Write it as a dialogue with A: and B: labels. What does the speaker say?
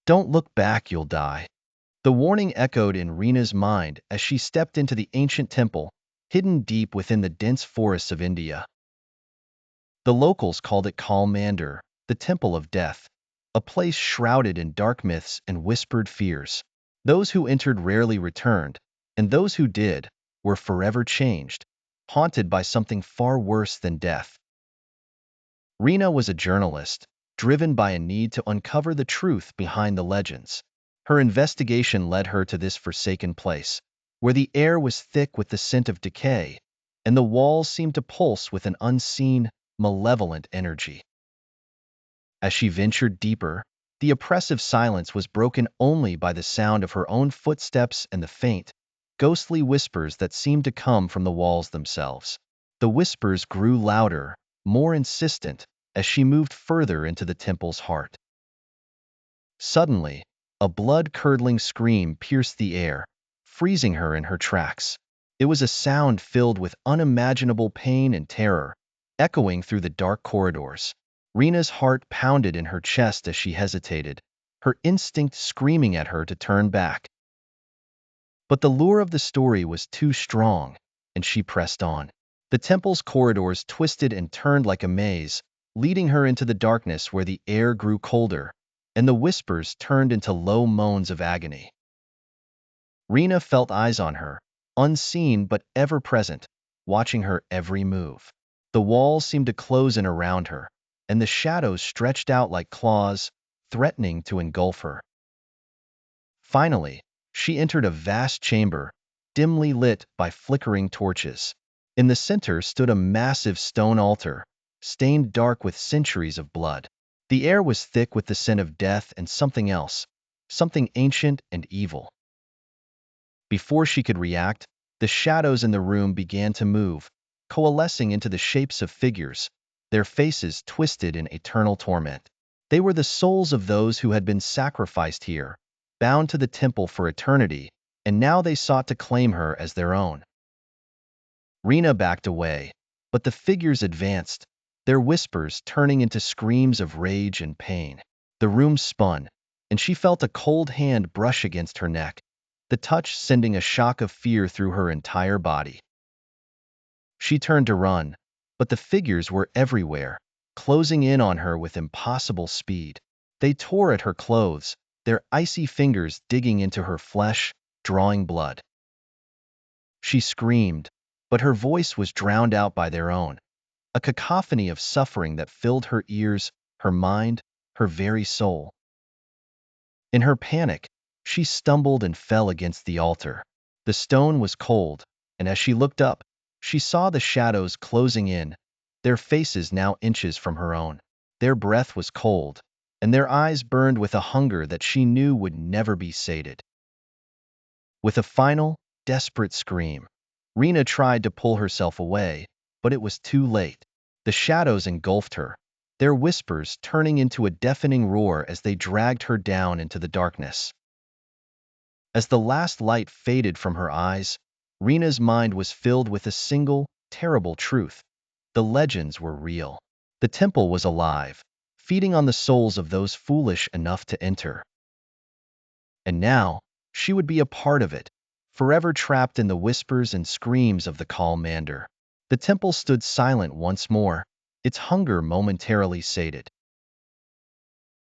A: Don't look back, you'll die. The warning echoed in Reena's mind as she stepped into the ancient temple, hidden deep within the dense forests of India. The locals called it Kaal Mandir, the Temple of Death, a place shrouded in dark myths and whispered fears. Those who entered rarely returned, and those who did were forever changed, haunted by something far worse than death. Reena was a journalist, driven by a need to uncover the truth behind the legends. Her investigation led her to this forsaken place, where the air was thick with the scent of decay, and the walls seemed to pulse with an unseen, malevolent energy. As she ventured deeper, the oppressive silence was broken only by the sound of her own footsteps and the faint, ghostly whispers that seemed to come from the walls themselves. The whispers grew louder, more insistent, as she moved further into the temple's heart. Suddenly, a blood-curdling scream pierced the air, freezing her in her tracks. It was a sound filled with unimaginable pain and terror, echoing through the dark corridors. Reena's heart pounded in her chest as she hesitated, her instinct screaming at her to turn back. But the lure of the story was too strong, and she pressed on. The temple's corridors twisted and turned like a maze, leading her into the darkness where the air grew colder, and the whispers turned into low moans of agony. Reena felt eyes on her, unseen but ever present, watching her every move. The walls seemed to close in around her, and the shadows stretched out like claws, threatening to engulf her. Finally, she entered a vast chamber, dimly lit by flickering torches. In the center stood a massive stone altar, stained dark with centuries of blood. The air was thick with the scent of death and something else, something ancient and evil. Before she could react, the shadows in the room began to move, coalescing into the shapes of figures, their faces twisted in eternal torment. They were the souls of those who had been sacrificed here, bound to the temple for eternity, and now they sought to claim her as their own. Reena backed away, but the figures advanced, their whispers turning into screams of rage and pain. The room spun, and she felt a cold hand brush against her neck, the touch sending a shock of fear through her entire body. She turned to run, but the figures were everywhere, closing in on her with impossible speed. They tore at her clothes, their icy fingers digging into her flesh, drawing blood. She screamed, but her voice was drowned out by their own, a cacophony of suffering that filled her ears, her mind, her very soul. In her panic, she stumbled and fell against the altar. The stone was cold, and as she looked up, she saw the shadows closing in, their faces now inches from her own. Their breath was cold, and their eyes burned with a hunger that she knew would never be sated. With a final, desperate scream, Reena tried to pull herself away, but it was too late. The shadows engulfed her, their whispers turning into a deafening roar as they dragged her down into the darkness. As the last light faded from her eyes, Reena's mind was filled with a single, terrible truth. The legends were real. The temple was alive, feeding on the souls of those foolish enough to enter. And now, she would be a part of it, forever trapped in the whispers and screams of the Kaal Mandir. The temple stood silent once more, its hunger momentarily sated.